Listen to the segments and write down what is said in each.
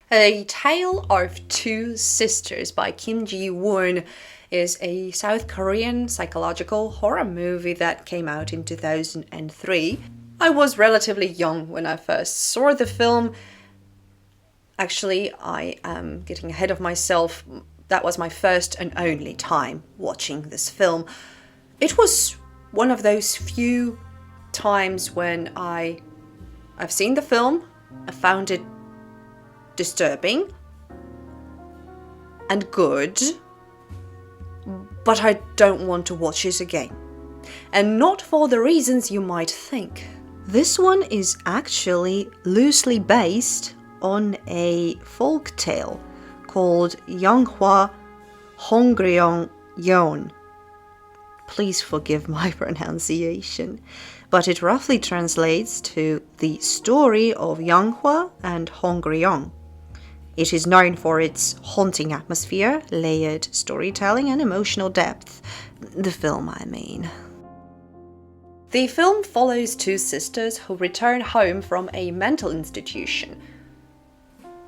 A Tale of Two Sisters by Kim Ji-woon is a South Korean psychological horror movie that came out in 2003. I was relatively young when I first saw the film. Actually, I am getting ahead of myself. That was my first and only time watching this film. It was one of those few times when I've seen the film, I found it disturbing and good, but I don't want to watch it again. And not for the reasons you might think. This one is actually loosely based on a folk tale called Yeonghwa Hongryong Yeon. Please forgive my pronunciation, but it roughly translates to the story of Yeonghwa and Hongryong. It is known for its haunting atmosphere, layered storytelling, and emotional depth. The film, I mean. The film follows two sisters who return home from a mental institution.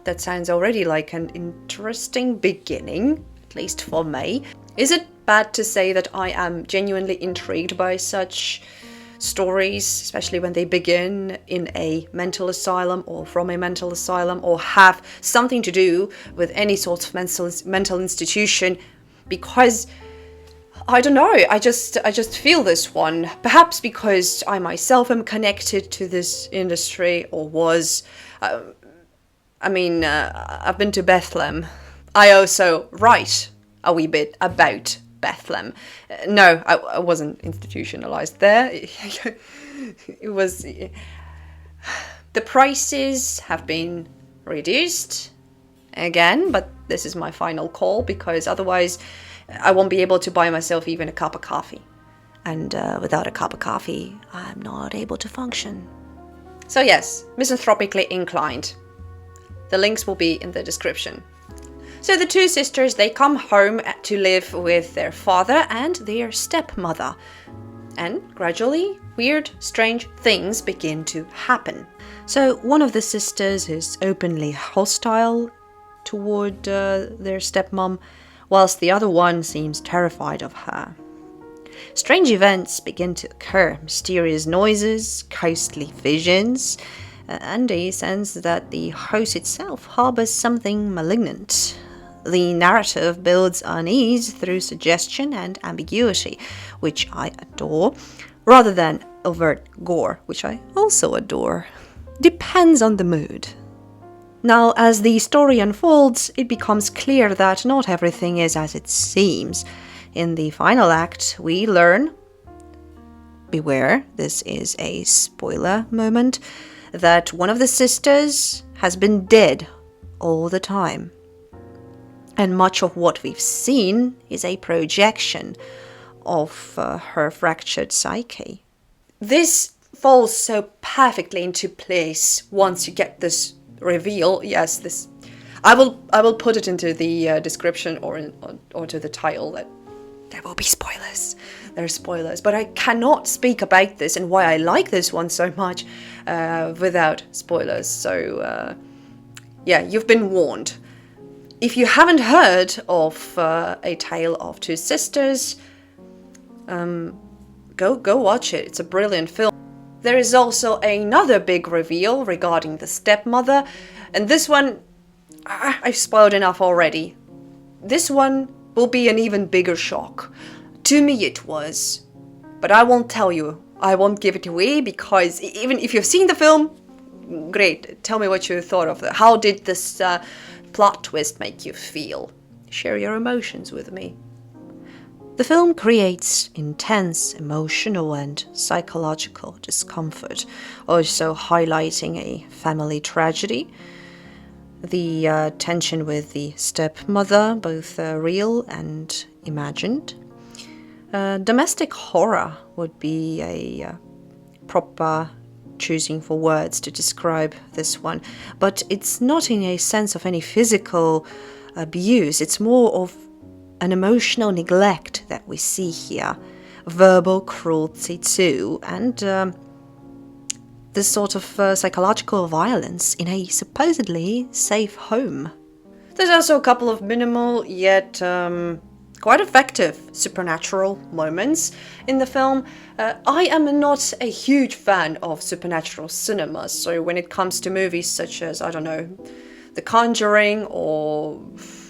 That sounds already like an interesting beginning, at least for me. Is it bad to say that I am genuinely intrigued by such stories, especially when they begin in a mental asylum or from a mental asylum or have something to do with any sort of mental institution? Because I don't know, I just feel this one. Perhaps because I myself am connected to this industry, or was. I've been to Bethlehem. I also write a wee bit about Bethlehem. No, I wasn't institutionalized there. It was. The prices have been reduced again, but this is my final call because otherwise I won't be able to buy myself even a cup of coffee. And without a cup of coffee, I'm not able to function. So yes, misanthropically inclined. The links will be in the description. So the two sisters, they come home to live with their father and their stepmother. And gradually, weird, strange things begin to happen. So one of the sisters is openly hostile toward their stepmom, whilst the other one seems terrified of her. Strange events begin to occur, mysterious noises, ghostly visions, and a sense that the house itself harbors something malignant. The narrative builds unease through suggestion and ambiguity, which I adore, rather than overt gore, which I also adore. Depends on the mood. Now, as the story unfolds, it becomes clear that not everything is as it seems. In the final act, we learn, beware, this is a spoiler moment, that one of the sisters has been dead all the time. And much of what we've seen is a projection of her fractured psyche. This falls so perfectly into place once you get this reveal. Yes, this. I will put it into the description or to the title. That there will be spoilers. There are spoilers, but I cannot speak about this and why I like this one so much without spoilers. So yeah, you've been warned. If you haven't heard of A Tale of Two Sisters, go watch it. It's a brilliant film. There is also another big reveal regarding the stepmother, and this one, I've spoiled enough already. This one will be an even bigger shock. To me it was, but I won't tell you. I won't give it away because even if you've seen the film, great. Tell me what you thought of it. How did this plot twist make you feel? Share your emotions with me. The film creates intense emotional and psychological discomfort, also highlighting a family tragedy. The tension with the stepmother, both real and imagined. Domestic horror would be a proper choosing for words to describe this one, but it's not in a sense of any physical abuse. It's more of an emotional neglect that we see here, verbal cruelty too, and this sort of psychological violence in a supposedly safe home. There's also a couple of minimal yet quite effective supernatural moments in the film. I am not a huge fan of supernatural cinema, so when it comes to movies such as, I don't know, The Conjuring or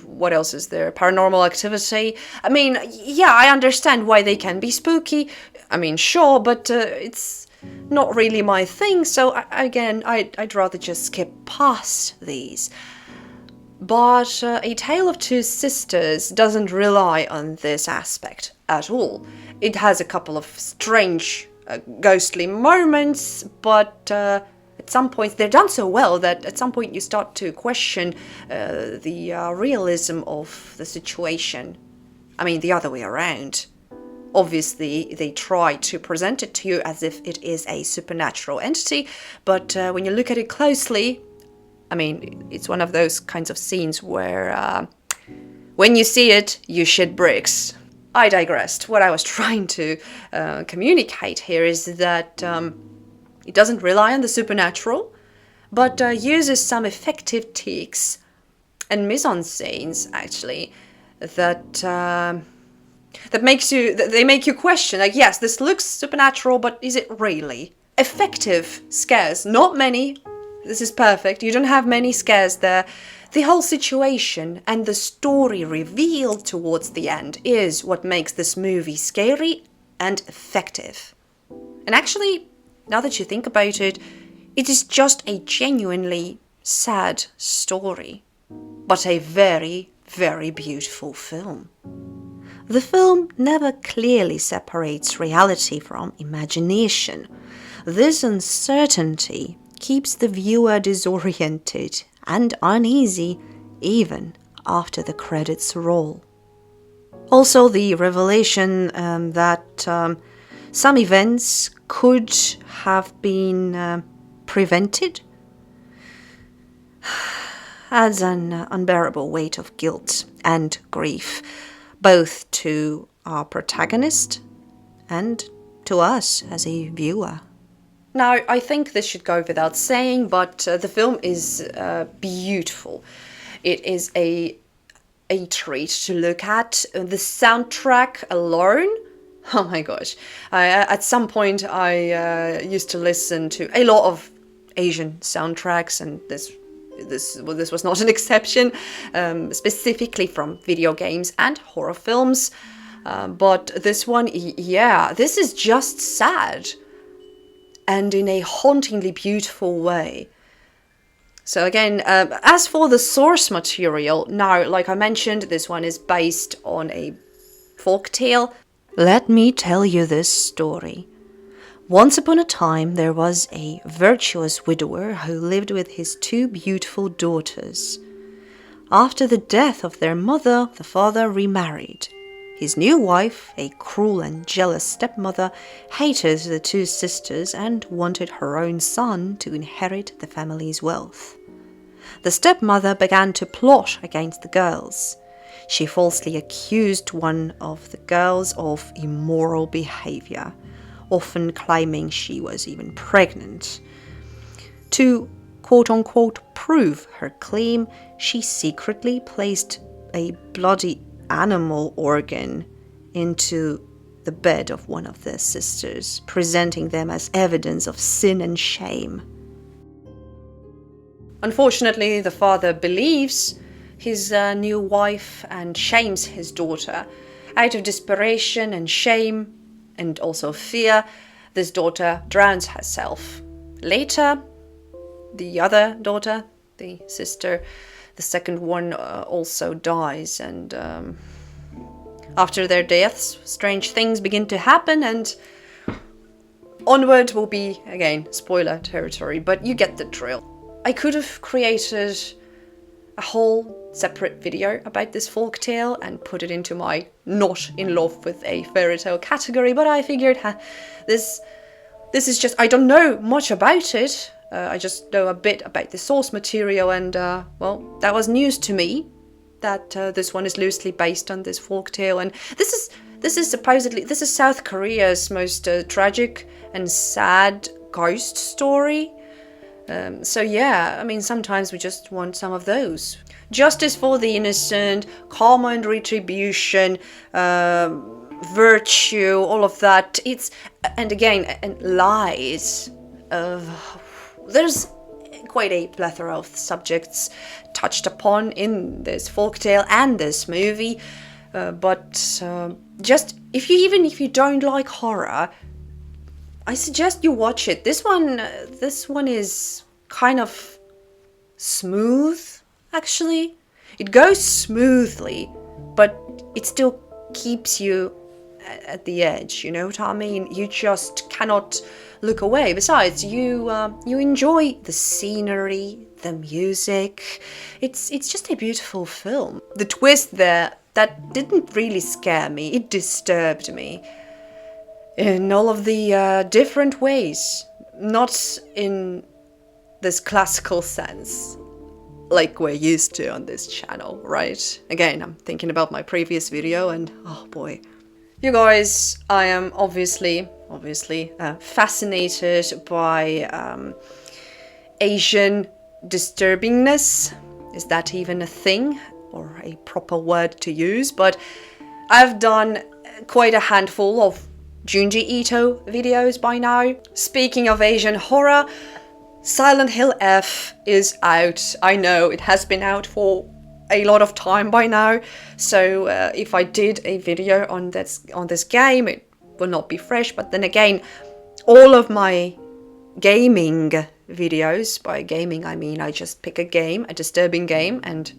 what else is there? Paranormal Activity. I mean, yeah, I understand why they can be spooky. I mean, sure, but it's not really my thing, so I'd rather just skip past these. But A Tale of Two Sisters doesn't rely on this aspect at all. It has a couple of strange, ghostly moments, but at some point they're done so well that at some point you start to question the realism of the situation. I mean, the other way around. Obviously, they try to present it to you as if it is a supernatural entity, but when you look at it closely, I mean, it's one of those kinds of scenes where when you see it, you shit bricks. I digressed. What I was trying to communicate here is that it doesn't rely on the supernatural, but uses some effective techniques and mise-en-scenes, actually, that they make you question, like, yes, this looks supernatural, but is it really? Effective scares, not many. This is perfect. You don't have many scares there. The whole situation and the story revealed towards the end is what makes this movie scary and effective. And actually, now that you think about it, it is just a genuinely sad story, but a very, very beautiful film. The film never clearly separates reality from imagination. This uncertainty keeps the viewer disoriented and uneasy even after the credits roll. Also, the revelation that some events could have been prevented adds an unbearable weight of guilt and grief, both to our protagonist and to us as a viewer. Now, I think this should go without saying, but the film is beautiful. It is a treat to look at. The soundtrack alone, oh my gosh. At some point, I used to listen to a lot of Asian soundtracks, and this was not an exception, specifically from video games and horror films. But this one, yeah, this is just sad. And in a hauntingly beautiful way. So again, as for the source material, now, like I mentioned, this one is based on a folktale. Let me tell you this story. Once upon a time, there was a virtuous widower who lived with his two beautiful daughters. After the death of their mother, the father remarried. His new wife, a cruel and jealous stepmother, hated the two sisters and wanted her own son to inherit the family's wealth. The stepmother began to plot against the girls. She falsely accused one of the girls of immoral behavior, often claiming she was even pregnant. To quote-unquote prove her claim, she secretly placed a bloody animal organ into the bed of one of their sisters, presenting them as evidence of sin and shame. Unfortunately, the father believes his new wife and shames his daughter. Out of desperation and shame, and also fear, this daughter drowns herself. Later, the other daughter, the sister, the second one, also dies, and after their deaths, strange things begin to happen, and onward will be, again, spoiler territory, but you get the drill. I could have created a whole separate video about this folktale and put it into my not in love with a fairy tale category, but I figured this is just, I don't know much about it. I just know a bit about the source material, and well, that was news to me, that this one is loosely based on this folktale. And this is supposedly, this is South Korea's most tragic and sad ghost story. So yeah, I mean, sometimes we just want some of those. Justice for the innocent, karma and retribution, virtue, all of that. And again, and lies. There's quite a plethora of subjects touched upon in this folktale and this movie. But just if you don't like horror, I suggest you watch it. This one is kind of smooth, actually. It goes smoothly, but it still keeps you at the edge, you know what I mean? You just cannot look away. Besides, you enjoy the scenery, the music. It's just a beautiful film. The twist there, that didn't really scare me. It disturbed me in all of the different ways. Not in this classical sense, like we're used to on this channel, right? Again, I'm thinking about my previous video and oh boy. You guys, I am obviously fascinated by Asian disturbingness. Is that even a thing or a proper word to use? But I've done quite a handful of Junji Ito videos by now. Speaking of Asian horror, Silent Hill F is out. I know it has been out for a lot of time by now, so if I did a video on this game, it will not be fresh. But then again, all of my gaming videos, by gaming I mean I just pick a game, a disturbing game, and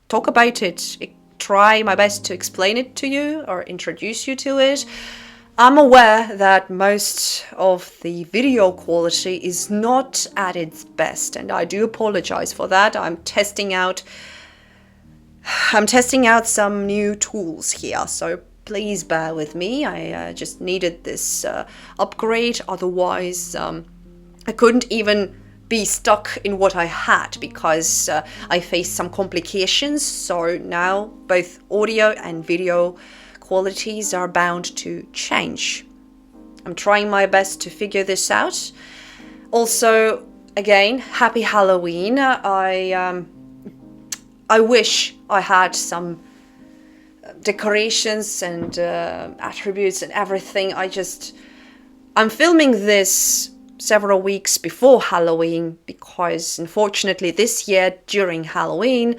talk about it. Try my best to explain it to you or introduce you to it. I'm aware that most of the video quality is not at its best, and I do apologize for that. I'm testing out some new tools here, so please bear with me. I just needed this upgrade, otherwise I couldn't even be stuck in what I had, because I faced some complications. So now both audio and video qualities are bound to change. I'm trying my best to figure this out. Also, again, happy Halloween. I wish I had some decorations and attributes and everything. I'm filming this several weeks before Halloween because unfortunately this year during Halloween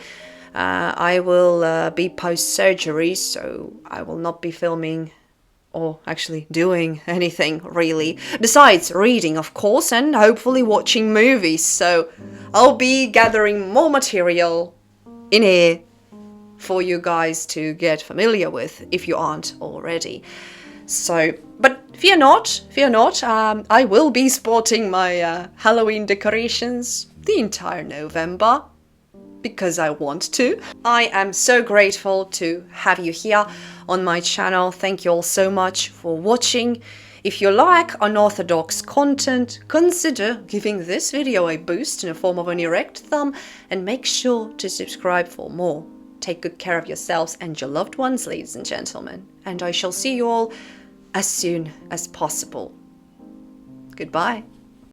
I will be post-surgery, so I will not be filming or actually doing anything really, besides reading of course and hopefully watching movies. So I'll be gathering more material in here for you guys to get familiar with if you aren't already. So, but fear not, I will be sporting my Halloween decorations the entire November, because I want to. I am so grateful to have you here on my channel. Thank you all so much for watching. If you like unorthodox content, consider giving this video a boost in the form of an erect thumb, and make sure to subscribe for more. Take good care of yourselves and your loved ones, ladies and gentlemen, and I shall see you all as soon as possible. Goodbye.